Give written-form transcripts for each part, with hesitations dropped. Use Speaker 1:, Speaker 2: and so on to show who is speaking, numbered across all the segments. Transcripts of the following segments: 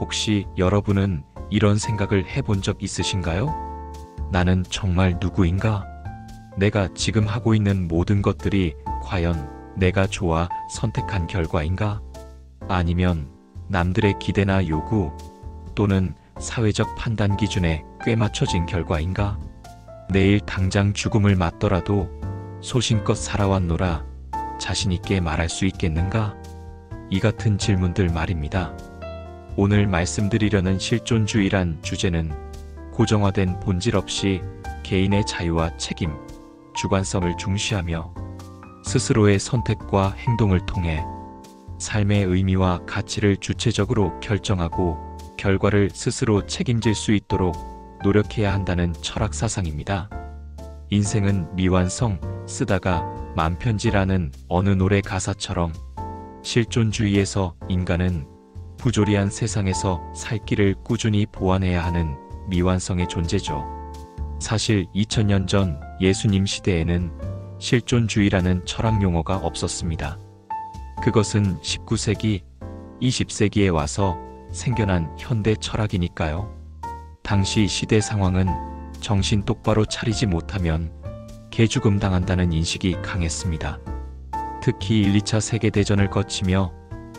Speaker 1: 혹시 여러분은 이런 생각을 해본 적 있으신가요? 나는 정말 누구인가? 내가 지금 하고 있는 모든 것들이 과연 내가 좋아 선택한 결과인가? 아니면 남들의 기대나 요구 또는 사회적 판단 기준에 꽤 맞춰진 결과인가? 내일 당장 죽음을 맞더라도 소신껏 살아왔노라 자신있게 말할 수 있겠는가? 이 같은 질문들 말입니다. 오늘 말씀드리려는 실존주의란 주제는 고정화된 본질 없이 개인의 자유와 책임, 주관성을 중시하며 스스로의 선택과 행동을 통해 삶의 의미와 가치를 주체적으로 결정하고 결과를 스스로 책임질 수 있도록 노력해야 한다는 철학 사상입니다. 인생은 미완성, 쓰다가 만편지라는 어느 노래 가사처럼 실존주의에서 인간은 부조리한 세상에서 살 길을 꾸준히 보완해야 하는 미완성의 존재죠. 사실 2000년 전 예수님 시대에는 실존주의라는 철학 용어가 없었습니다. 그것은 19세기, 20세기에 와서 생겨난 현대 철학이니까요. 당시 시대 상황은 정신 똑바로 차리지 못하면 개죽음 당한다는 인식이 강했습니다. 특히 1, 2차 세계대전을 거치며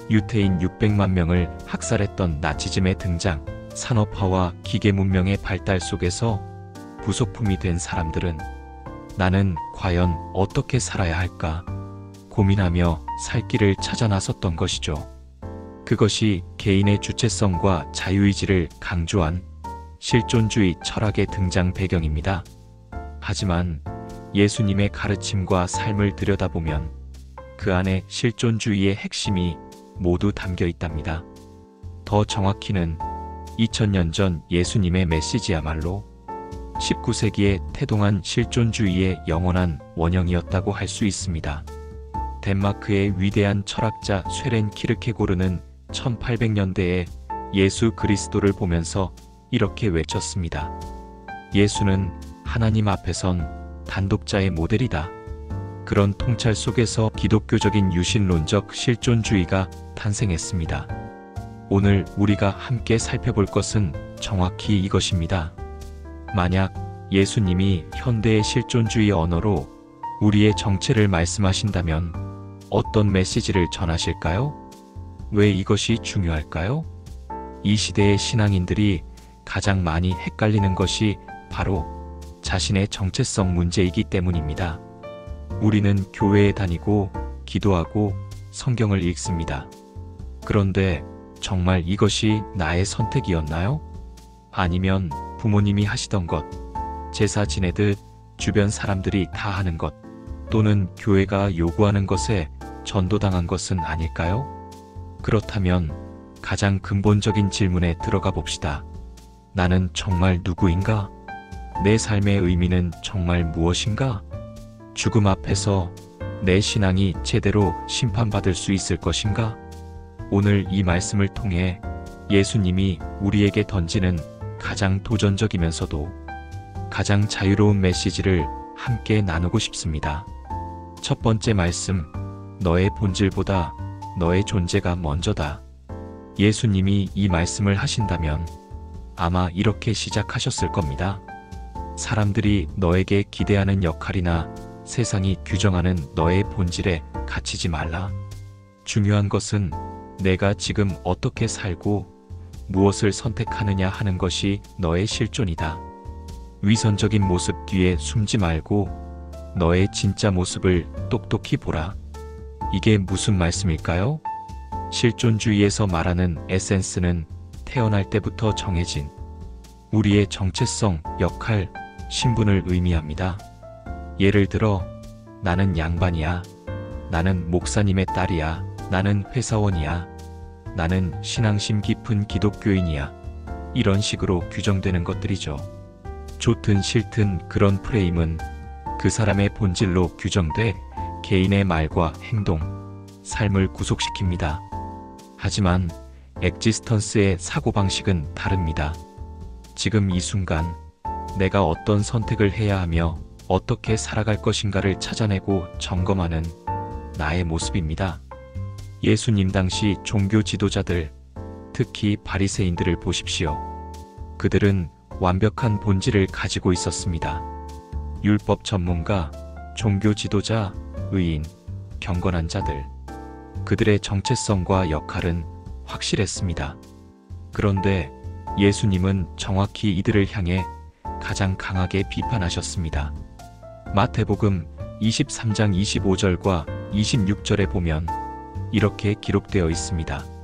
Speaker 1: 유태인 600만 명을 학살했던 나치즘의 등장, 산업화와 기계 문명의 발달 속에서 부속품이 된 사람들은 나는 과연 어떻게 살아야 할까 고민하며 살 길을 찾아 나섰던 것이죠. 그것이 개인의 주체성과 자유의지를 강조한 실존주의 철학의 등장 배경입니다. 하지만 예수님의 가르침과 삶을 들여다보면 그 안에 실존주의의 핵심이 모두 담겨 있답니다. 더 정확히는 2000년 전 예수님의 메시지야말로 19세기에 태동한 실존주의의 영원한 원형이었다고 할 수 있습니다. 덴마크의 위대한 철학자 쇠렌 키르케고르는 1800년대에 예수 그리스도를 보면서 이렇게 외쳤습니다. 예수는 하나님 앞에선 단독자의 모델이다. 그런 통찰 속에서 기독교적인 유신론적 실존주의가 탄생했습니다. 오늘 우리가 함께 살펴볼 것은 정확히 이것입니다. 만약 예수님이 현대의 실존주의 언어로 우리의 정체를 말씀하신다면 어떤 메시지를 전하실까요? 왜 이것이 중요할까요? 이 시대의 신앙인들이 가장 많이 헷갈리는 것이 바로 자신의 정체성 문제이기 때문입니다. 우리는 교회에 다니고 기도하고 성경을 읽습니다. 그런데 정말 이것이 나의 선택이었나요? 아니면 부모님이 하시던 것, 제사 지내듯 주변 사람들이 다 하는 것, 또는 교회가 요구하는 것에 전도당한 것은 아닐까요? 그렇다면 가장 근본적인 질문에 들어가 봅시다. 나는 정말 누구인가? 내 삶의 의미는 정말 무엇인가? 죽음 앞에서 내 신앙이 제대로 심판받을 수 있을 것인가? 오늘 이 말씀을 통해 예수님이 우리에게 던지는 가장 도전적이면서도 가장 자유로운 메시지를 함께 나누고 싶습니다. 첫 번째 말씀, 너의 본질보다 너의 존재가 먼저다. 예수님이 이 말씀을 하신다면 아마 이렇게 시작하셨을 겁니다. 사람들이 너에게 기대하는 역할이나 세상이 규정하는 너의 본질에 갇히지 말라. 중요한 것은 내가 지금 어떻게 살고 무엇을 선택하느냐 하는 것이 너의 실존이다. 위선적인 모습 뒤에 숨지 말고 너의 진짜 모습을 똑똑히 보라. 이게 무슨 말씀일까요? 실존주의에서 말하는 에센스는 태어날 때부터 정해진 우리의 정체성, 역할, 신분을 의미합니다. 예를 들어 나는 양반이야. 나는 목사님의 딸이야. 나는 회사원이야. 나는 신앙심 깊은 기독교인이야. 이런 식으로 규정되는 것들이죠. 좋든 싫든 그런 프레임은 그 사람의 본질로 규정돼 개인의 말과 행동, 삶을 구속시킵니다. 하지만 엑지스턴스의 사고방식은 다릅니다. 지금 이 순간 내가 어떤 선택을 해야 하며 어떻게 살아갈 것인가를 찾아내고 점검하는 나의 모습입니다. 예수님 당시 종교 지도자들, 특히 바리새인들을 보십시오. 그들은 완벽한 본질을 가지고 있었습니다. 율법 전문가, 종교 지도자, 의인, 경건한 자들. 그들의 정체성과 역할은 확실했습니다. 그런데 예수님은 정확히 이들을 향해 가장 강하게 비판하셨습니다. 마태복음 23장 25절과 26절에 보면 이렇게 기록되어 있습니다.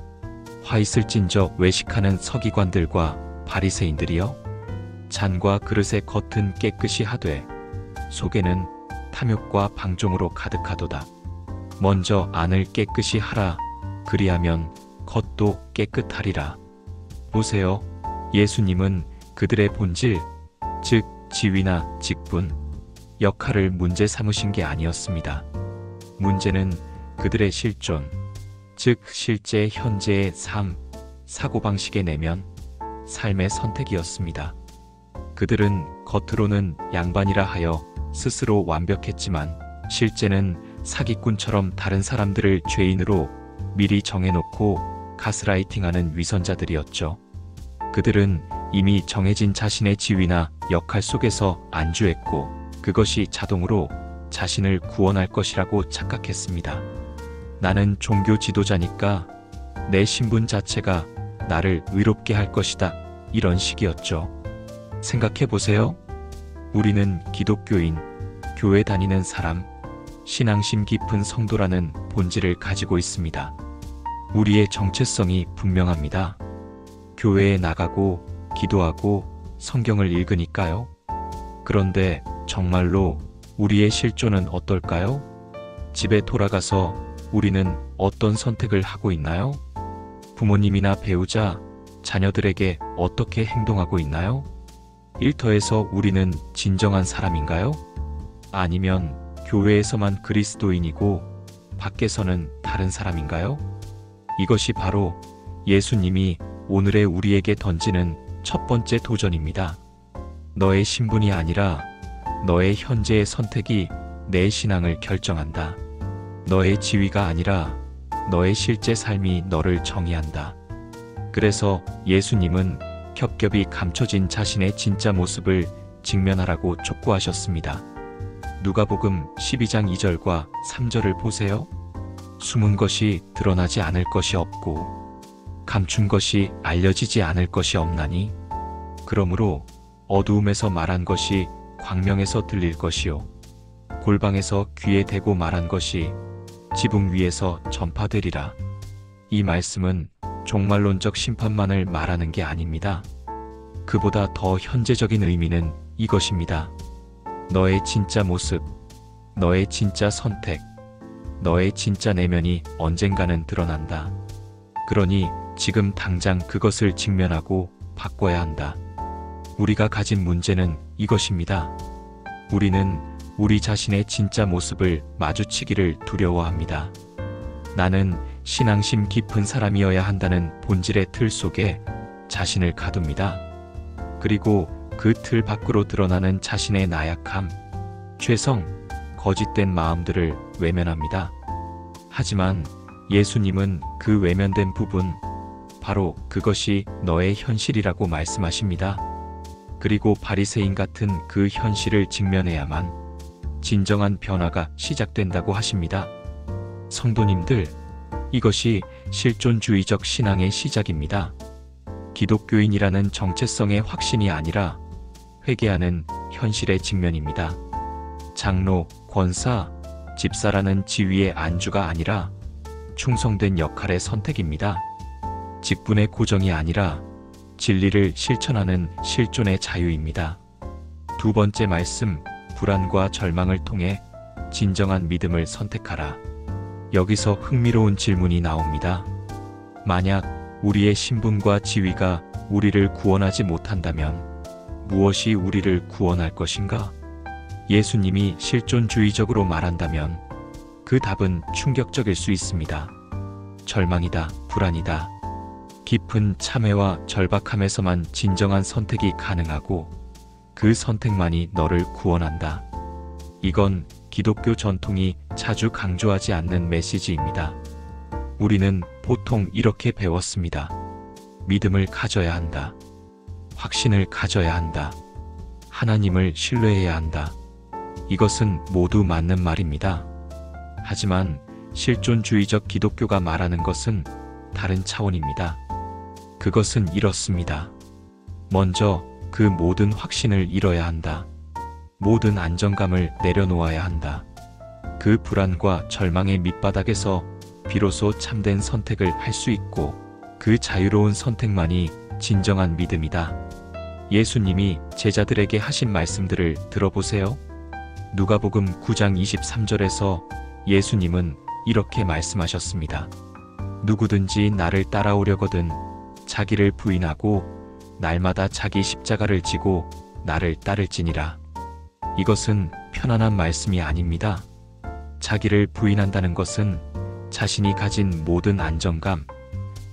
Speaker 1: 화 있을진저 외식하는 서기관들과 바리새인들이여, 잔과 그릇의 겉은 깨끗이 하되 속에는 탐욕과 방종으로 가득하도다. 먼저 안을 깨끗이 하라. 그리하면 겉도 깨끗하리라. 보세요. 예수님은 그들의 본질, 즉 지위나 직분, 역할을 문제 삼으신 게 아니었습니다. 문제는 그들의 실존, 즉 실제 현재의 삶, 사고방식의 내면, 삶의 선택이었습니다. 그들은 겉으로는 양반이라 하여 스스로 완벽했지만 실제는 사기꾼처럼 다른 사람들을 죄인으로 미리 정해놓고 가스라이팅하는 위선자들이었죠. 그들은 이미 정해진 자신의 지위나 역할 속에서 안주했고 그것이 자동으로 자신을 구원할 것이라고 착각했습니다. 나는 종교 지도자니까 내 신분 자체가 나를 의롭게 할 것이다. 이런 식이었죠. 생각해 보세요. 우리는 기독교인, 교회 다니는 사람, 신앙심 깊은 성도라는 본질을 가지고 있습니다. 우리의 정체성이 분명합니다. 교회에 나가고 기도하고 성경을 읽으니까요. 그런데 정말로 우리의 실존은 어떨까요? 집에 돌아가서 우리는 어떤 선택을 하고 있나요? 부모님이나 배우자, 자녀들에게 어떻게 행동하고 있나요? 일터에서 우리는 진정한 사람인가요? 아니면 교회에서만 그리스도인이고 밖에서는 다른 사람인가요? 이것이 바로 예수님이 오늘의 우리에게 던지는 첫 번째 도전입니다. 너의 신분이 아니라 너의 현재의 선택이 내 신앙을 결정한다. 너의 지위가 아니라 너의 실제 삶이 너를 정의한다. 그래서 예수님은 겹겹이 감춰진 자신의 진짜 모습을 직면하라고 촉구하셨습니다. 누가복음 12장 2절과 3절을 보세요. 숨은 것이 드러나지 않을 것이 없고 감춘 것이 알려지지 않을 것이 없나니 그러므로 어두움에서 말한 것이 광명에서 들릴 것이요 골방에서 귀에 대고 말한 것이 지붕 위에서 전파되리라. 이 말씀은 종말론적 심판만을 말하는 게 아닙니다. 그보다 더 현재적인 의미는 이것입니다. 너의 진짜 모습, 너의 진짜 선택, 너의 진짜 내면이 언젠가는 드러난다. 그러니 지금 당장 그것을 직면하고 바꿔야 한다. 우리가 가진 문제는 이것입니다. 우리는 우리 자신의 진짜 모습을 마주치기를 두려워합니다. 나는 신앙심 깊은 사람이어야 한다는 본질의 틀 속에 자신을 가둡니다. 그리고 그 틀 밖으로 드러나는 자신의 나약함, 죄성, 거짓된 마음들을 외면합니다. 하지만 예수님은 그 외면된 부분, 바로 그것이 너의 현실이라고 말씀하십니다. 그리고 바리새인 같은 그 현실을 직면해야만 진정한 변화가 시작된다고 하십니다. 성도님들, 이것이 실존주의적 신앙의 시작입니다. 기독교인이라는 정체성의 확신이 아니라 회개하는 현실의 직면입니다. 장로, 권사, 집사라는 지위의 안주가 아니라 충성된 역할의 선택입니다. 직분의 고정이 아니라 진리를 실천하는 실존의 자유입니다. 두 번째 말씀, 불안과 절망을 통해 진정한 믿음을 선택하라. 여기서 흥미로운 질문이 나옵니다. 만약 우리의 신분과 지위가 우리를 구원하지 못한다면 무엇이 우리를 구원할 것인가? 예수님이 실존주의적으로 말한다면 그 답은 충격적일 수 있습니다. 절망이다, 불안이다. 깊은 참회와 절박함에서만 진정한 선택이 가능하고 그 선택만이 너를 구원한다. 이건 기독교 전통이 자주 강조하지 않는 메시지입니다. 우리는 보통 이렇게 배웠습니다. 믿음을 가져야 한다. 확신을 가져야 한다. 하나님을 신뢰해야 한다. 이것은 모두 맞는 말입니다. 하지만 실존주의적 기독교가 말하는 것은 다른 차원입니다. 그것은 이렇습니다. 먼저 그 모든 확신을 잃어야 한다. 모든 안정감을 내려놓아야 한다. 그 불안과 절망의 밑바닥에서 비로소 참된 선택을 할 수 있고 그 자유로운 선택만이 진정한 믿음이다. 예수님이 제자들에게 하신 말씀들을 들어보세요. 누가복음 9장 23절에서 예수님은 이렇게 말씀하셨습니다. 누구든지 나를 따라오려거든 자기를 부인하고 날마다 자기 십자가를 지고 나를 따를지니라. 이것은 편안한 말씀이 아닙니다. 자기를 부인한다는 것은 자신이 가진 모든 안정감,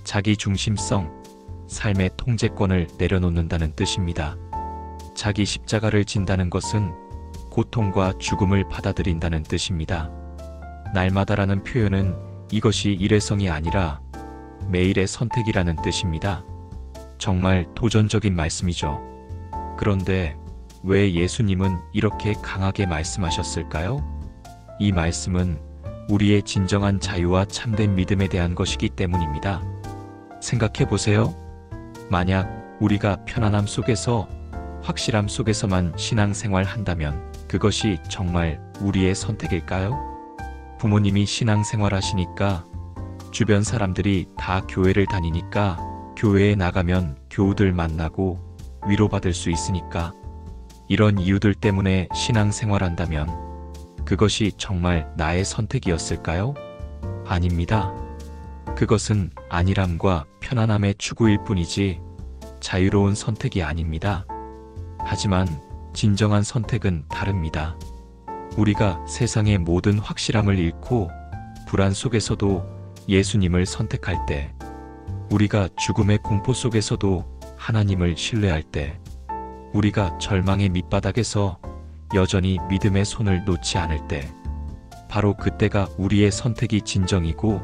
Speaker 1: 자기 중심성, 삶의 통제권을 내려놓는다는 뜻입니다. 자기 십자가를 진다는 것은 고통과 죽음을 받아들인다는 뜻입니다. 날마다라는 표현은 이것이 일회성이 아니라 매일의 선택이라는 뜻입니다. 정말 도전적인 말씀이죠. 그런데 왜 예수님은 이렇게 강하게 말씀하셨을까요? 이 말씀은 우리의 진정한 자유와 참된 믿음에 대한 것이기 때문입니다. 생각해 보세요. 만약 우리가 편안함 속에서 확실함 속에서만 신앙생활 한다면 그것이 정말 우리의 선택일까요? 부모님이 신앙생활 하시니까 주변 사람들이 다 교회를 다니니까 교회에 나가면 교우들 만나고 위로받을 수 있으니까 이런 이유들 때문에 신앙생활 한다면 그것이 정말 나의 선택이었을까요? 아닙니다. 그것은 안일함과 편안함의 추구일 뿐이지 자유로운 선택이 아닙니다. 하지만 진정한 선택은 다릅니다. 우리가 세상의 모든 확실함을 잃고 불안 속에서도 예수님을 선택할 때, 우리가 죽음의 공포 속에서도 하나님을 신뢰할 때, 우리가 절망의 밑바닥에서 여전히 믿음의 손을 놓지 않을 때, 바로 그때가 우리의 선택이 진정이고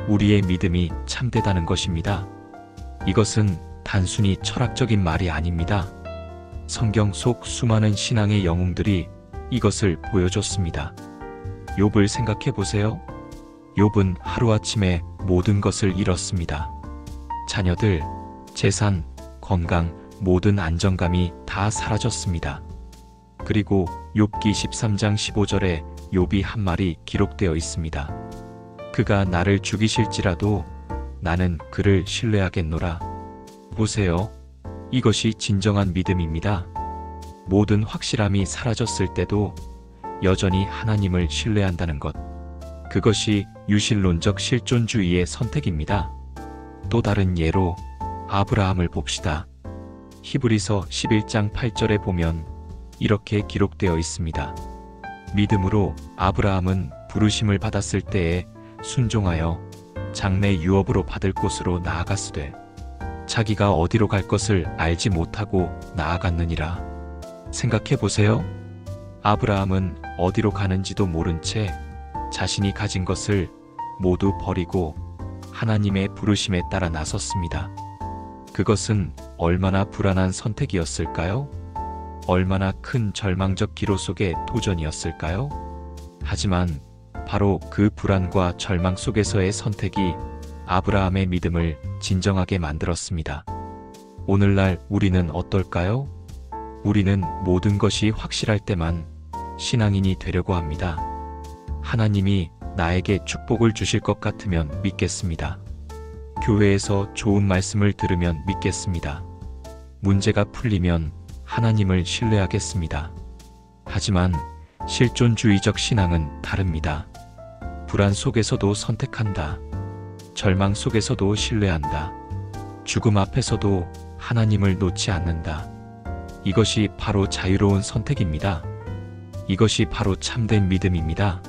Speaker 1: 우리의 믿음이 참되다는 것입니다. 이것은 단순히 철학적인 말이 아닙니다. 성경 속 수많은 신앙의 영웅들이 이것을 보여줬습니다. 욥을 생각해 보세요. 욥은 하루아침에 모든 것을 잃었습니다. 자녀들, 재산, 건강, 모든 안정감이 다 사라졌습니다. 그리고 욥기 13장 15절에 욥이 한 말이 기록되어 있습니다. 그가 나를 죽이실지라도 나는 그를 신뢰하겠노라. 보세요. 이것이 진정한 믿음입니다. 모든 확실함이 사라졌을 때도 여전히 하나님을 신뢰한다는 것. 그것이 유실론적 실존주의의 선택입니다. 또 다른 예로 아브라함을 봅시다. 히브리서 11장 8절에 보면 이렇게 기록되어 있습니다. 믿음으로 아브라함은 부르심을 받았을 때에 순종하여 장래 유업으로 받을 곳으로 나아갔으되 자기가 어디로 갈 것을 알지 못하고 나아갔느니라. 생각해 보세요. 아브라함은 어디로 가는지도 모른 채 자신이 가진 것을 모두 버리고 하나님의 부르심에 따라 나섰습니다. 그것은 얼마나 불안한 선택이었을까요? 얼마나 큰 절망적 기로 속의 도전이었을까요? 하지만 바로 그 불안과 절망 속에서의 선택이 아브라함의 믿음을 진정하게 만들었습니다. 오늘날 우리는 어떨까요? 우리는 모든 것이 확실할 때만 신앙인이 되려고 합니다. 하나님이 나에게 축복을 주실 것 같으면 믿겠습니다. 교회에서 좋은 말씀을 들으면 믿겠습니다. 문제가 풀리면 하나님을 신뢰하겠습니다. 하지만 실존주의적 신앙은 다릅니다. 불안 속에서도 선택한다. 절망 속에서도 신뢰한다. 죽음 앞에서도 하나님을 놓지 않는다. 이것이 바로 자유로운 선택입니다. 이것이 바로 참된 믿음입니다.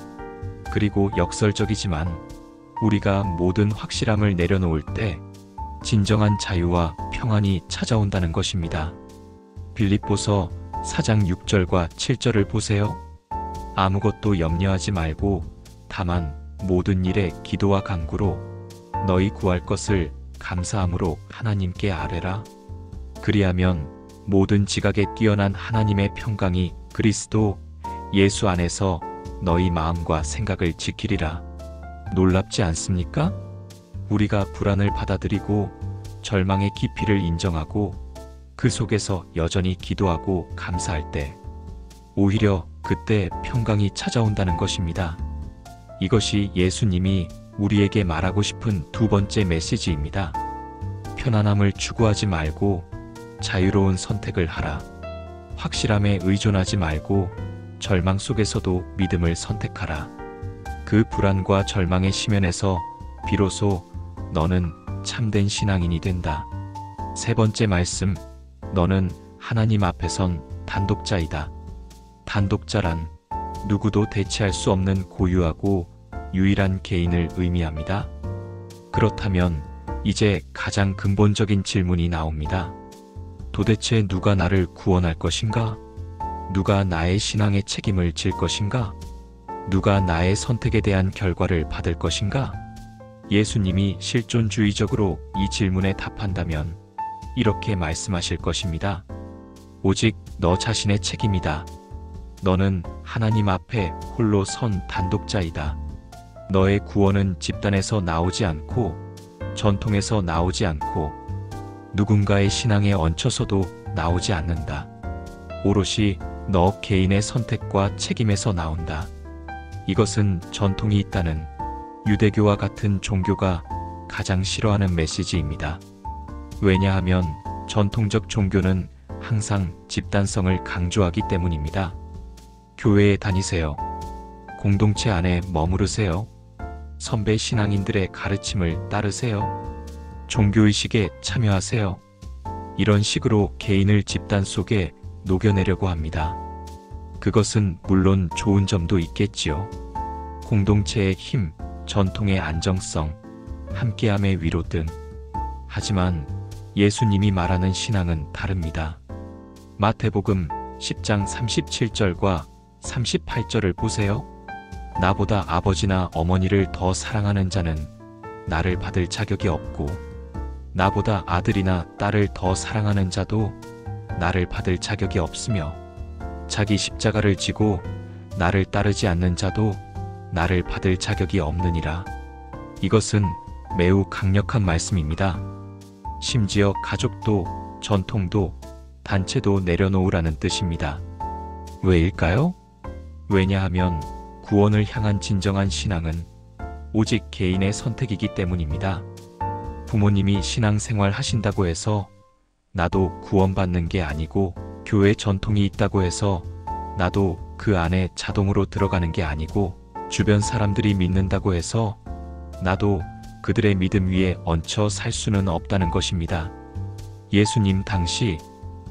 Speaker 1: 그리고 역설적이지만 우리가 모든 확실함을 내려놓을 때 진정한 자유와 평안이 찾아온다는 것입니다. 빌립보서 4장 6절과 7절을 보세요. 아무것도 염려하지 말고 다만 모든 일에 기도와 간구로 너희 구할 것을 감사함으로 하나님께 아뢰라. 그리하면 모든 지각에 뛰어난 하나님의 평강이 그리스도 예수 안에서 너희 마음과 생각을 지키리라. 놀랍지 않습니까? 우리가 불안을 받아들이고 절망의 깊이를 인정하고 그 속에서 여전히 기도하고 감사할 때 오히려 그때 평강이 찾아온다는 것입니다. 이것이 예수님이 우리에게 말하고 싶은 두 번째 메시지입니다. 편안함을 추구하지 말고 자유로운 선택을 하라. 확실함에 의존하지 말고 절망 속에서도 믿음을 선택하라. 그 불안과 절망의 심연에서 비로소 너는 참된 신앙인이 된다. 세 번째 말씀, 너는 하나님 앞에선 단독자이다. 단독자란 누구도 대체할 수 없는 고유하고 유일한 개인을 의미합니다. 그렇다면 이제 가장 근본적인 질문이 나옵니다. 도대체 누가 나를 구원할 것인가? 누가 나의 신앙의 책임을 질 것인가? 누가 나의 선택에 대한 결과를 받을 것인가? 예수님이 실존주의적으로 이 질문에 답한다면 이렇게 말씀하실 것입니다. 오직 너 자신의 책임이다. 너는 하나님 앞에 홀로 선 단독자이다. 너의 구원은 집단에서 나오지 않고 전통에서 나오지 않고 누군가의 신앙에 얹혀서도 나오지 않는다. 오롯이 너 개인의 선택과 책임에서 나온다. 이것은 전통이 있다는 유대교와 같은 종교가 가장 싫어하는 메시지입니다. 왜냐하면 전통적 종교는 항상 집단성을 강조하기 때문입니다. 교회에 다니세요. 공동체 안에 머무르세요. 선배 신앙인들의 가르침을 따르세요. 종교의식에 참여하세요. 이런 식으로 개인을 집단 속에 녹여내려고 합니다. 그것은 물론 좋은 점도 있겠지요. 공동체의 힘, 전통의 안정성, 함께함의 위로 등. 하지만 예수님이 말하는 신앙은 다릅니다. 마태복음 10장 37절과 38절을 보세요. 나보다 아버지나 어머니를 더 사랑하는 자는 나를 받을 자격이 없고 나보다 아들이나 딸을 더 사랑하는 자도 나를 받을 자격이 없으며 자기 십자가를 지고 나를 따르지 않는 자도 나를 받을 자격이 없느니라. 이것은 매우 강력한 말씀입니다. 심지어 가족도 전통도 단체도 내려놓으라는 뜻입니다. 왜일까요? 왜냐하면 구원을 향한 진정한 신앙은 오직 개인의 선택이기 때문입니다. 부모님이 신앙생활 하신다고 해서 나도 구원받는 게 아니고 교회 전통이 있다고 해서 나도 그 안에 자동으로 들어가는 게 아니고 주변 사람들이 믿는다고 해서 나도 그들의 믿음 위에 얹혀 살 수는 없다는 것입니다. 예수님 당시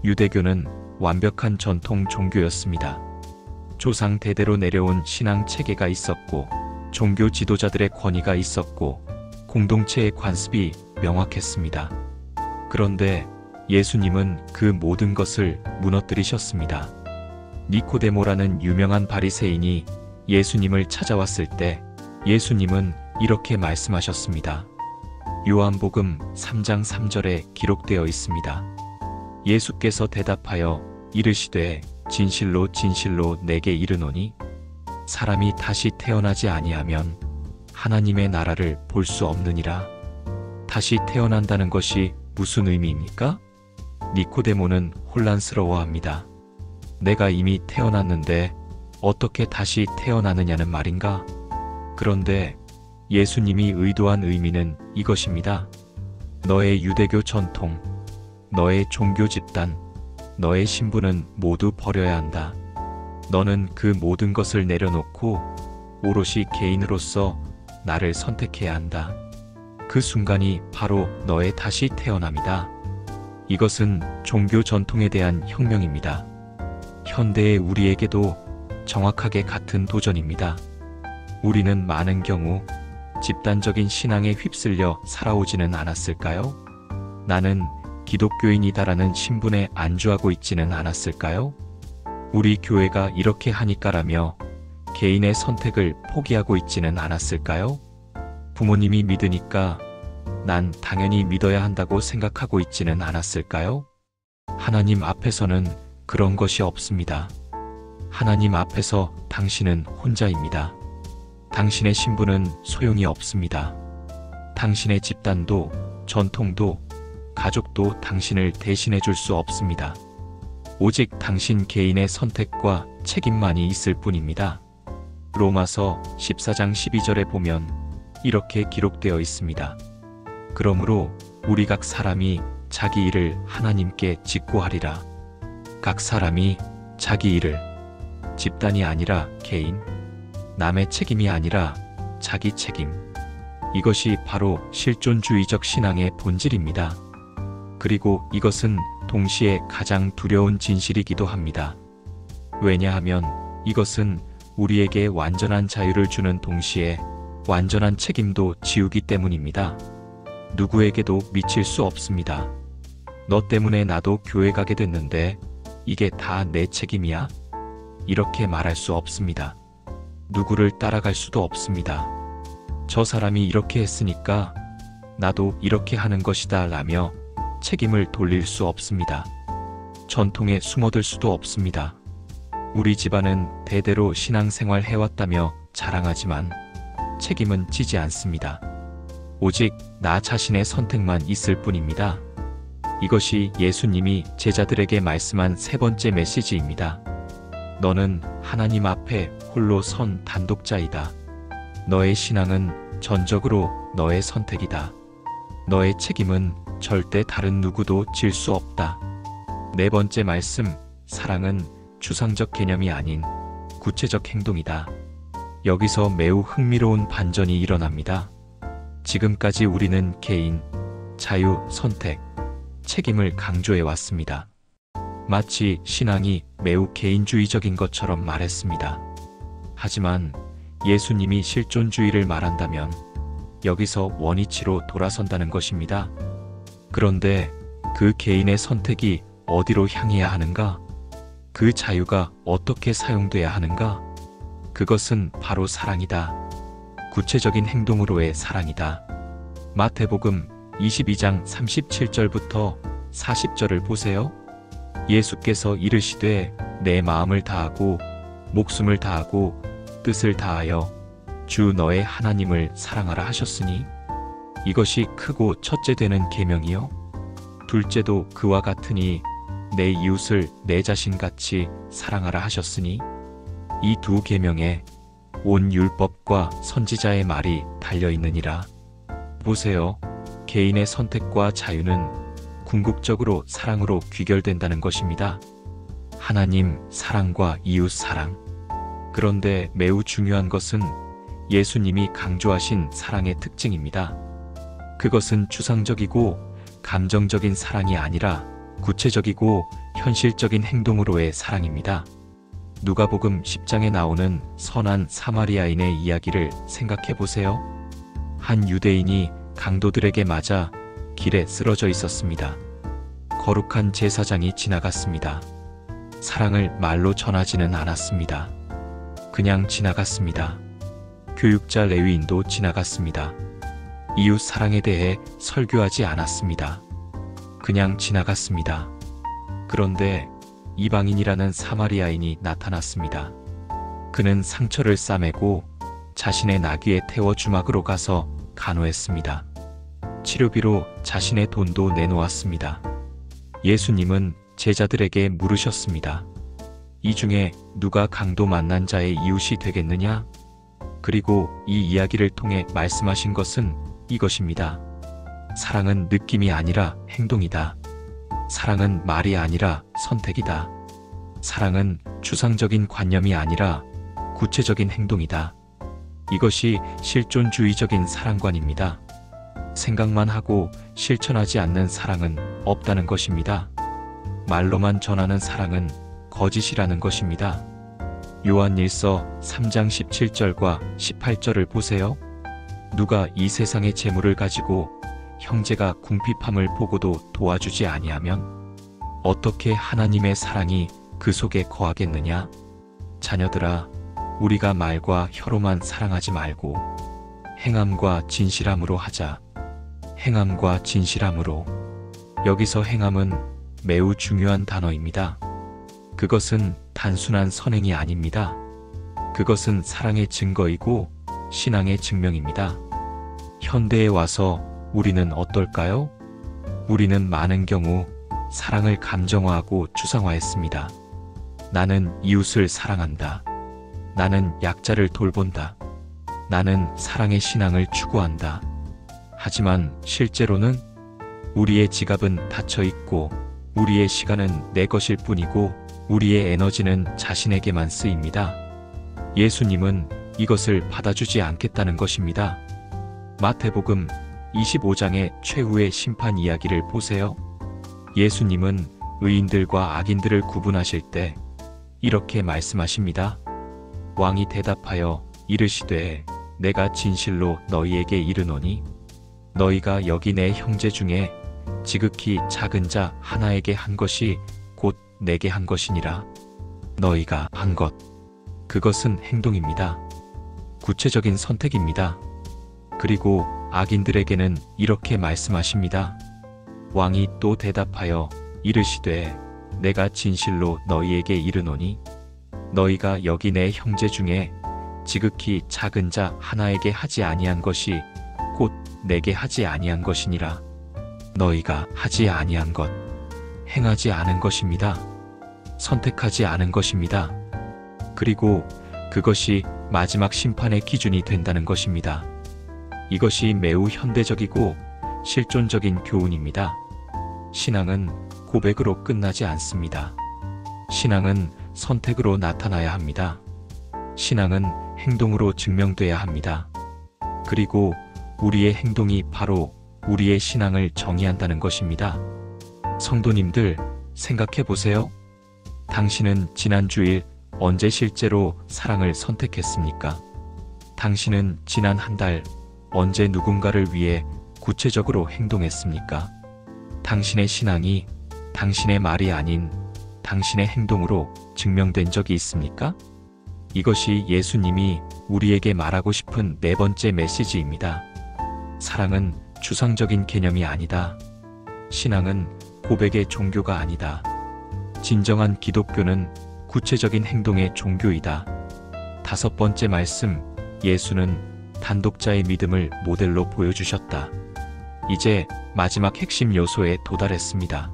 Speaker 1: 유대교는 완벽한 전통 종교였습니다. 조상 대대로 내려온 신앙 체계가 있었고 종교 지도자들의 권위가 있었고 공동체의 관습이 명확했습니다. 그런데 예수님은 그 모든 것을 무너뜨리셨습니다. 니코데모라는 유명한 바리새인이 예수님을 찾아왔을 때 예수님은 이렇게 말씀하셨습니다. 요한복음 3장 3절에 기록되어 있습니다. 예수께서 대답하여 이르시되 진실로 진실로 내게 이르노니 사람이 다시 태어나지 아니하면 하나님의 나라를 볼 수 없느니라. 다시 태어난다는 것이 무슨 의미입니까? 니코데모는 혼란스러워합니다. 내가 이미 태어났는데 어떻게 다시 태어나느냐는 말인가? 그런데 예수님이 의도한 의미는 이것입니다. 너의 유대교 전통, 너의 종교 집단, 너의 신분은 모두 버려야 한다. 너는 그 모든 것을 내려놓고 오롯이 개인으로서 나를 선택해야 한다. 그 순간이 바로 너의 다시 태어남이다. 이것은 종교 전통에 대한 혁명입니다. 현대의 우리에게도 정확하게 같은 도전입니다. 우리는 많은 경우 집단적인 신앙에 휩쓸려 살아오지는 않았을까요? 나는 기독교인이다라는 신분에 안주하고 있지는 않았을까요? 우리 교회가 이렇게 하니까라며 개인의 선택을 포기하고 있지는 않았을까요? 부모님이 믿으니까 난 당연히 믿어야 한다고 생각하고 있지는 않았을까요? 하나님 앞에서는 그런 것이 없습니다. 하나님 앞에서 당신은 혼자입니다. 당신의 신분은 소용이 없습니다. 당신의 집단도, 전통도, 가족도 당신을 대신해 줄 수 없습니다. 오직 당신 개인의 선택과 책임만이 있을 뿐입니다. 로마서 14장 12절에 보면 이렇게 기록되어 있습니다. 그러므로 우리 각 사람이 자기 일을 하나님께 직고하리라. 각 사람이 자기 일을, 집단이 아니라 개인, 남의 책임이 아니라 자기 책임. 이것이 바로 실존주의적 신앙의 본질입니다. 그리고 이것은 동시에 가장 두려운 진실이기도 합니다. 왜냐하면 이것은 우리에게 완전한 자유를 주는 동시에 완전한 책임도 지우기 때문입니다. 누구에게도 미칠 수 없습니다. 너 때문에 나도 교회 가게 됐는데 이게 다 내 책임이야? 이렇게 말할 수 없습니다. 누구를 따라갈 수도 없습니다. 저 사람이 이렇게 했으니까 나도 이렇게 하는 것이다 라며 책임을 돌릴 수 없습니다. 전통에 숨어들 수도 없습니다. 우리 집안은 대대로 신앙생활 해왔다며 자랑하지만 책임은 지지 않습니다. 오직 나 자신의 선택만 있을 뿐입니다. 이것이 예수님이 제자들에게 말씀한 세 번째 메시지입니다. 너는 하나님 앞에 홀로 선 단독자이다. 너의 신앙은 전적으로 너의 선택이다. 너의 책임은 절대 다른 누구도 질 수 없다. 네 번째 말씀, 사랑은 추상적 개념이 아닌 구체적 행동이다. 여기서 매우 흥미로운 반전이 일어납니다. 지금까지 우리는 개인, 자유, 선택, 책임을 강조해 왔습니다. 마치 신앙이 매우 개인주의적인 것처럼 말했습니다. 하지만 예수님이 실존주의를 말한다면 여기서 원위치로 돌아선다는 것입니다. 그런데 그 개인의 선택이 어디로 향해야 하는가? 그 자유가 어떻게 사용돼야 하는가? 그것은 바로 사랑이다. 구체적인 행동으로의 사랑이다. 마태복음 22장 37절부터 40절을 보세요. 예수께서 이르시되 내 마음을 다하고 목숨을 다하고 뜻을 다하여 주 너의 하나님을 사랑하라 하셨으니 이것이 크고 첫째 되는 계명이요 둘째도 그와 같으니 내 이웃을 내 자신같이 사랑하라 하셨으니 이 두 계명에 온 율법과 선지자의 말이 달려 있느니라. 보세요. 개인의 선택과 자유는 궁극적으로 사랑으로 귀결된다는 것입니다. 하나님 사랑과 이웃 사랑. 그런데 매우 중요한 것은 예수님이 강조하신 사랑의 특징입니다. 그것은 추상적이고 감정적인 사랑이 아니라 구체적이고 현실적인 행동으로의 사랑입니다. 누가복음 10장에 나오는 선한 사마리아인의 이야기를 생각해 보세요. 한 유대인이 강도들에게 맞아 길에 쓰러져 있었습니다. 거룩한 제사장이 지나갔습니다. 사랑을 말로 전하지는 않았습니다. 그냥 지나갔습니다. 교육자 레위인도 지나갔습니다. 이웃 사랑에 대해 설교하지 않았습니다. 그냥 지나갔습니다. 그런데 이방인이라는 사마리아인이 나타났습니다. 그는 상처를 싸매고 자신의 나귀의 태워 주막으로 가서 간호했습니다. 치료비로 자신의 돈도 내놓았습니다. 예수님은 제자들에게 물으셨습니다. 이 중에 누가 강도 만난 자의 이웃이 되겠느냐? 그리고 이 이야기를 통해 말씀하신 것은 이것입니다. 사랑은 느낌이 아니라 행동이다. 사랑은 말이 아니라 선택이다. 사랑은 추상적인 관념이 아니라 구체적인 행동이다. 이것이 실존주의적인 사랑관입니다. 생각만 하고 실천하지 않는 사랑은 없다는 것입니다. 말로만 전하는 사랑은 거짓이라는 것입니다. 요한일서 3장 17절과 18절을 보세요. 누가 이 세상의 재물을 가지고 형제가 궁핍함을 보고도 도와주지 아니하면 어떻게 하나님의 사랑이 그 속에 거하겠느냐? 자녀들아, 우리가 말과 혀로만 사랑하지 말고 행함과 진실함으로 하자. 행함과 진실함으로. 여기서 행함은 매우 중요한 단어입니다. 그것은 단순한 선행이 아닙니다. 그것은 사랑의 증거이고 신앙의 증명입니다. 현대에 와서 우리는 어떨까요? 우리는 많은 경우 사랑을 감정화하고 추상화했습니다. 나는 이웃을 사랑한다. 나는 약자를 돌본다. 나는 사랑의 신앙을 추구한다. 하지만 실제로는 우리의 지갑은 닫혀 있고 우리의 시간은 내 것일 뿐이고 우리의 에너지는 자신에게만 쓰입니다. 예수님은 이것을 받아주지 않겠다는 것입니다. 마태복음 25장의 최후의 심판 이야기를 보세요. 예수님은 의인들과 악인들을 구분하실 때 이렇게 말씀하십니다. 왕이 대답하여 이르시되 내가 진실로 너희에게 이르노니 너희가 여기 내 형제 중에 지극히 작은 자 하나에게 한 것이 곧 내게 한 것이니라. 너희가 한 것, 그것은 행동입니다. 구체적인 선택입니다. 그리고 악인들에게는 이렇게 말씀하십니다. 왕이 또 대답하여 이르시되 내가 진실로 너희에게 이르노니 너희가 여기 내 형제 중에 지극히 작은 자 하나에게 하지 아니한 것이 곧 내게 하지 아니한 것이니라. 너희가 하지 아니한 것, 행하지 않은 것입니다. 선택하지 않은 것입니다. 그리고 그것이 마지막 심판의 기준이 된다는 것입니다. 이것이 매우 현대적이고 실존적인 교훈입니다. 신앙은 고백으로 끝나지 않습니다. 신앙은 선택으로 나타나야 합니다. 신앙은 행동으로 증명돼야 합니다. 그리고 우리의 행동이 바로 우리의 신앙을 정의한다는 것입니다. 성도님들, 생각해 보세요. 당신은 지난 주일 언제 실제로 사랑을 선택했습니까? 당신은 지난 한 달 언제 누군가를 위해 구체적으로 행동했습니까? 당신의 신앙이 당신의 말이 아닌 당신의 행동으로 증명된 적이 있습니까? 이것이 예수님이 우리에게 말하고 싶은 네 번째 메시지입니다. 사랑은 추상적인 개념이 아니다. 신앙은 고백의 종교가 아니다. 진정한 기독교는 구체적인 행동의 종교이다. 다섯 번째 말씀, 예수는 단독자의 믿음을 모델로 보여주셨다. 이제 마지막 핵심 요소에 도달했습니다.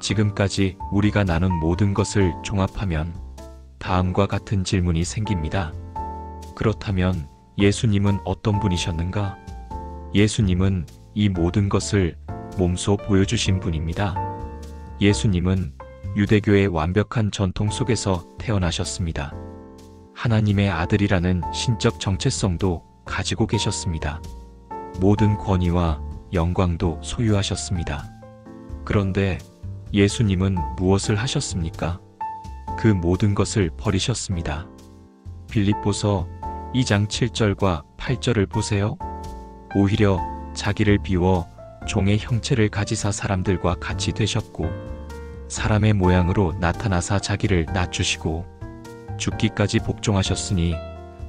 Speaker 1: 지금까지 우리가 나눈 모든 것을 종합하면 다음과 같은 질문이 생깁니다. 그렇다면 예수님은 어떤 분이셨는가? 예수님은 이 모든 것을 몸소 보여주신 분입니다. 예수님은 유대교의 완벽한 전통 속에서 태어나셨습니다. 하나님의 아들이라는 신적 정체성도 가지고 계셨습니다. 모든 권위와 영광도 소유하셨습니다. 그런데 예수님은 무엇을 하셨습니까? 그 모든 것을 버리셨습니다. 빌립보서 2장 7절과 8절을 보세요. 오히려 자기를 비워 종의 형체를 가지사 사람들과 같이 되셨고 사람의 모양으로 나타나사 자기를 낮추시고 죽기까지 복종하셨으니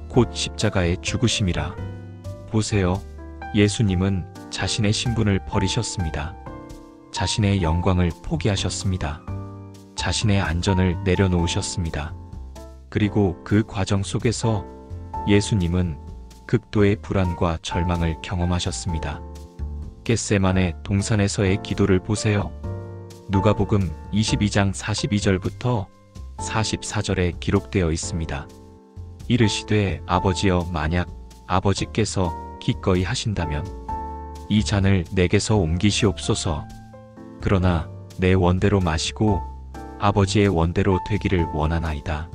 Speaker 1: 곧 십자가에 죽으심이라. 보세요. 예수님은 자신의 신분을 버리셨습니다. 자신의 영광을 포기하셨습니다. 자신의 안전을 내려놓으셨습니다. 그리고 그 과정 속에서 예수님은 극도의 불안과 절망을 경험하셨습니다. 겟세마네 동산에서의 기도를 보세요. 누가복음 22장 42절부터 44절에 기록되어 있습니다. 이르시되 아버지여 만약 아버지께서 기꺼이 하신다면 이 잔을 내게서 옮기시옵소서. 그러나 내 원대로 마시고 아버지의 원대로 되기를 원하나이다.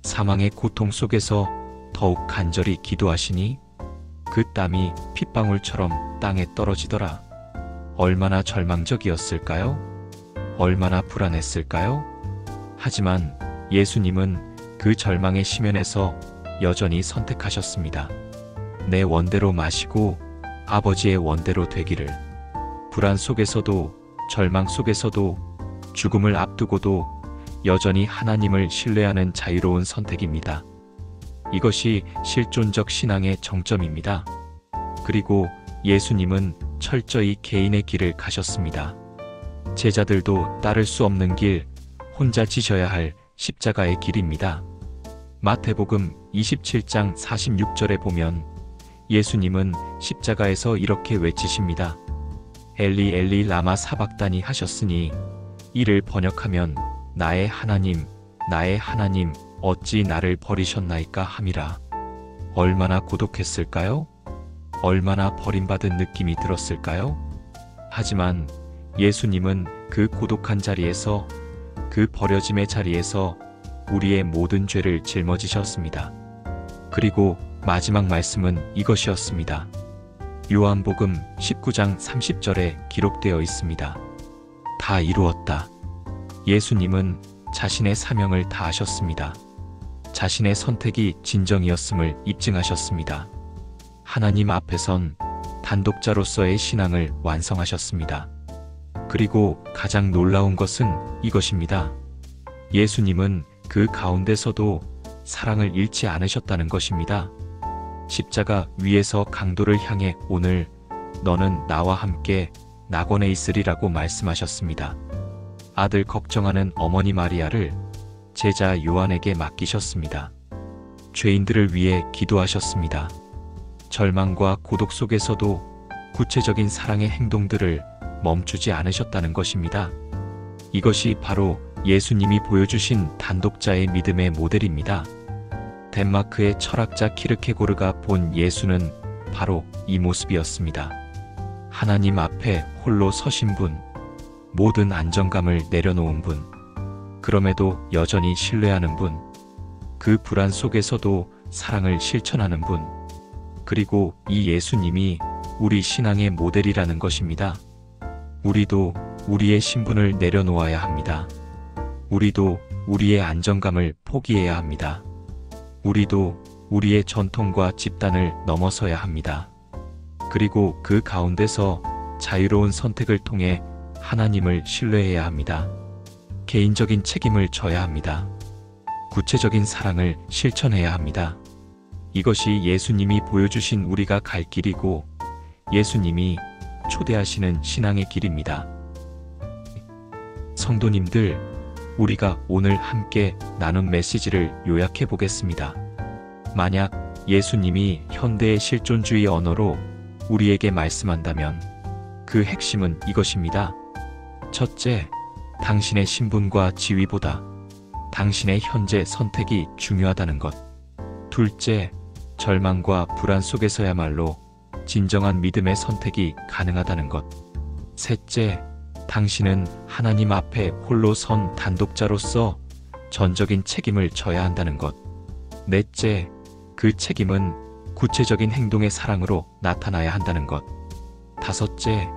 Speaker 1: 사망의 고통 속에서 더욱 간절히 기도하시니 그 땀이 핏방울처럼 땅에 떨어지더라. 얼마나 절망적이었을까요? 얼마나 불안했을까요? 하지만 예수님은 그 절망의 심연에서 여전히 선택하셨습니다. 내 원대로 마시고 아버지의 원대로 되기를. 불안 속에서도 절망 속에서도 죽음을 앞두고도 여전히 하나님을 신뢰하는 자유로운 선택입니다. 이것이 실존적 신앙의 정점입니다. 그리고 예수님은 철저히 개인의 길을 가셨습니다. 제자들도 따를 수 없는 길, 혼자 지셔야 할 십자가의 길입니다. 마태복음 27장 46절에 보면 예수님은 십자가에서 이렇게 외치십니다. 엘리 엘리 라마 사박다니 하셨으니 이를 번역하면 나의 하나님 어찌 나를 버리셨나이까 함이라. 얼마나 고독했을까요? 얼마나 버림받은 느낌이 들었을까요? 하지만 예수님은 그 고독한 자리에서, 그 버려짐의 자리에서 우리의 모든 죄를 짊어지셨습니다. 그리고 마지막 말씀은 이것이었습니다. 요한복음 19장 30절에 기록되어 있습니다. 다 이루었다. 예수님은 자신의 사명을 다하셨습니다. 자신의 선택이 진정이었음을 입증하셨습니다. 하나님 앞에선 단독자로서의 신앙을 완성하셨습니다. 그리고 가장 놀라운 것은 이것입니다. 예수님은 그 가운데서도 사랑을 잃지 않으셨다는 것입니다. 십자가 위에서 강도를 향해 오늘 너는 나와 함께 낙원에 있으리라고 말씀하셨습니다. 아들 걱정하는 어머니 마리아를 제자 요한에게 맡기셨습니다. 죄인들을 위해 기도하셨습니다. 절망과 고독 속에서도 구체적인 사랑의 행동들을 멈추지 않으셨다는 것입니다. 이것이 바로 예수님이 보여주신 단독자의 믿음의 모델입니다. 덴마크의 철학자 키르케고르가 본 예수는 바로 이 모습이었습니다. 하나님 앞에 홀로 서신 분, 모든 안정감을 내려놓은 분, 그럼에도 여전히 신뢰하는 분, 그 불안 속에서도 사랑을 실천하는 분, 그리고 이 예수님이 우리 신앙의 모델이라는 것입니다. 우리도 우리의 신분을 내려놓아야 합니다. 우리도 우리의 안정감을 포기해야 합니다. 우리도 우리의 전통과 집단을 넘어서야 합니다. 그리고 그 가운데서 자유로운 선택을 통해 하나님을 신뢰해야 합니다. 개인적인 책임을 져야 합니다. 구체적인 사랑을 실천해야 합니다. 이것이 예수님이 보여주신 우리가 갈 길이고 예수님이 초대하시는 신앙의 길입니다. 성도님들, 우리가 오늘 함께 나눈 메시지를 요약해 보겠습니다. 만약 예수님이 현대의 실존주의 언어로 우리에게 말씀한다면 그 핵심은 이것입니다. 첫째, 당신의 신분과 지위보다 당신의 현재 선택이 중요하다는 것. 둘째, 절망과 불안 속에서야말로 진정한 믿음의 선택이 가능하다는 것. 셋째, 당신은 하나님 앞에 홀로 선 단독자로서 전적인 책임을 져야 한다는 것. 넷째, 그 책임은 구체적인 행동의 사랑으로 나타나야 한다는 것. 다섯째,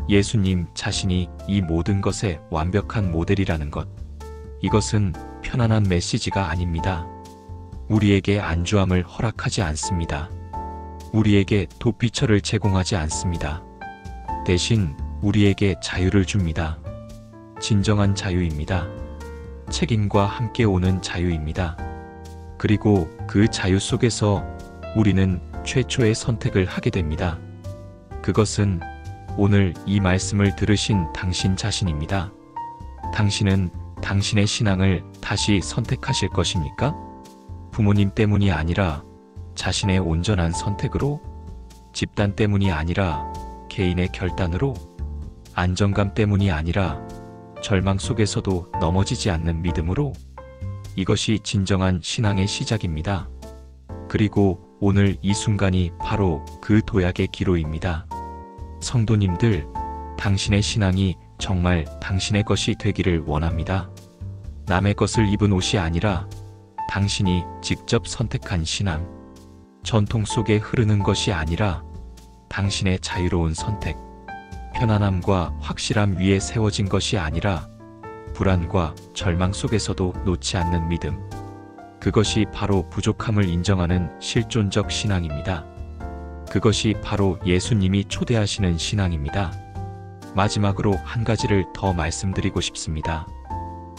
Speaker 1: 예수님 자신이 이 모든 것의 완벽한 모델이라는 것. 이것은 편안한 메시지가 아닙니다. 우리에게 안주함을 허락하지 않습니다. 우리에게 도피처를 제공하지 않습니다. 대신 우리에게 자유를 줍니다. 진정한 자유입니다. 책임과 함께 오는 자유입니다. 그리고 그 자유 속에서 우리는 최초의 선택을 하게 됩니다. 그것은 오늘 이 말씀을 들으신 당신 자신입니다. 당신은 당신의 신앙을 다시 선택하실 것입니까? 부모님 때문이 아니라 자신의 온전한 선택으로, 집단 때문이 아니라 개인의 결단으로, 안정감 때문이 아니라 절망 속에서도 넘어지지 않는 믿음으로. 이것이 진정한 신앙의 시작입니다. 그리고 오늘 이 순간이 바로 그 도약의 기로입니다. 성도님들, 당신의 신앙이 정말 당신의 것이 되기를 원합니다. 남의 것을 입은 옷이 아니라 당신이 직접 선택한 신앙, 전통 속에 흐르는 것이 아니라 당신의 자유로운 선택, 편안함과 확실함 위에 세워진 것이 아니라 불안과 절망 속에서도 놓지 않는 믿음. 그것이 바로 부족함을 인정하는 실존적 신앙입니다. 그것이 바로 예수님이 초대하시는 신앙입니다. 마지막으로 한 가지를 더 말씀드리고 싶습니다.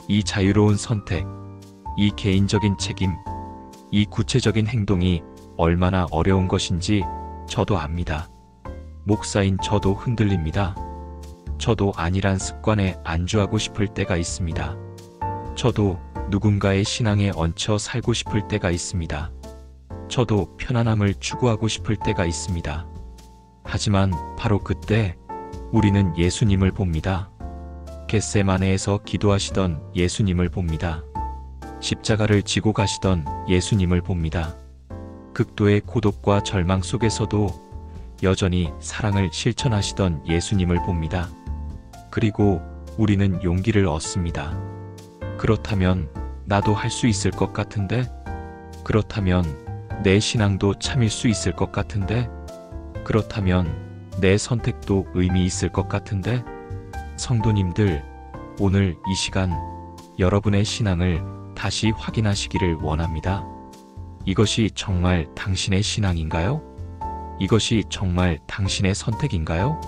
Speaker 1: 이 자유로운 선택, 이 개인적인 책임, 이 구체적인 행동이 얼마나 어려운 것인지 저도 압니다. 목사인 저도 흔들립니다. 저도 안일한 습관에 안주하고 싶을 때가 있습니다. 저도 누군가의 신앙에 얹혀 살고 싶을 때가 있습니다. 저도 편안함을 추구하고 싶을 때가 있습니다. 하지만 바로 그때 우리는 예수님을 봅니다. 겟세마네에서 기도하시던 예수님을 봅니다. 십자가를 지고 가시던 예수님을 봅니다. 극도의 고독과 절망 속에서도 여전히 사랑을 실천하시던 예수님을 봅니다. 그리고 우리는 용기를 얻습니다. 그렇다면 나도 할 수 있을 것 같은데? 그렇다면 내 신앙도 참일 수 있을 것 같은데? 그렇다면 내 선택도 의미 있을 것 같은데? 성도님들, 오늘 이 시간 여러분의 신앙을 다시 확인하시기를 원합니다. 이것이 정말 당신의 신앙인가요? 이것이 정말 당신의 선택인가요?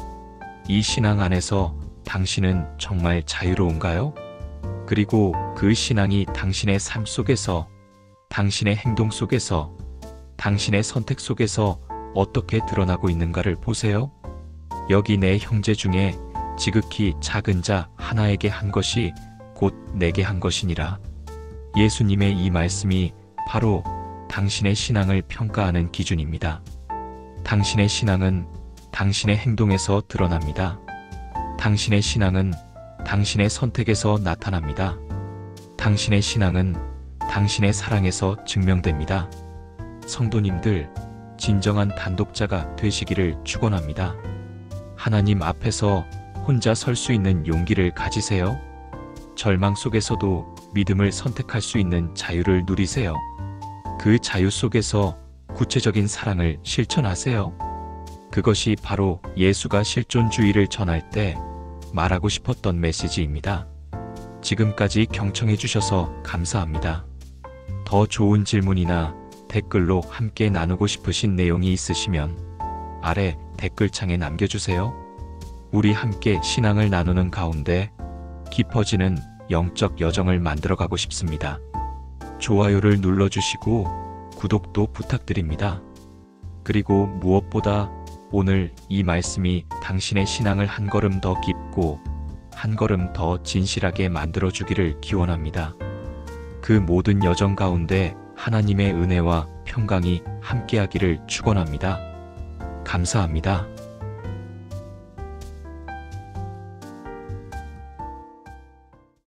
Speaker 1: 이 신앙 안에서 당신은 정말 자유로운가요? 그리고 그 신앙이 당신의 삶 속에서, 당신의 행동 속에서, 당신의 선택 속에서 어떻게 드러나고 있는가를 보세요. 여기 내 형제 중에 지극히 작은 자 하나에게 한 것이 곧 내게 한 것이니라. 예수님의 이 말씀이 바로 당신의 신앙을 평가하는 기준입니다. 당신의 신앙은 당신의 행동에서 드러납니다. 당신의 신앙은 당신의 선택에서 나타납니다. 당신의 신앙은 당신의 사랑에서 증명됩니다. 성도님들, 진정한 단독자가 되시기를 축원합니다. 하나님 앞에서 혼자 설 수 있는 용기를 가지세요. 절망 속에서도 믿음을 선택할 수 있는 자유를 누리세요. 그 자유 속에서 구체적인 사랑을 실천하세요. 그것이 바로 예수가 실존주의를 전할 때 말하고 싶었던 메시지입니다. 지금까지 경청해 주셔서 감사합니다. 더 좋은 질문이나 댓글로 함께 나누고 싶으신 내용이 있으시면 아래 댓글창에 남겨주세요. 우리 함께 신앙을 나누는 가운데 깊어지는 영적 여정을 만들어가고 싶습니다. 좋아요를 눌러주시고 구독도 부탁드립니다. 그리고 무엇보다 오늘 이 말씀이 당신의 신앙을 한 걸음 더 깊고 한 걸음 더 진실하게 만들어주기를 기원합니다. 그 모든 여정 가운데 하나님의 은혜와 평강이 함께하기를 축원합니다. 감사합니다.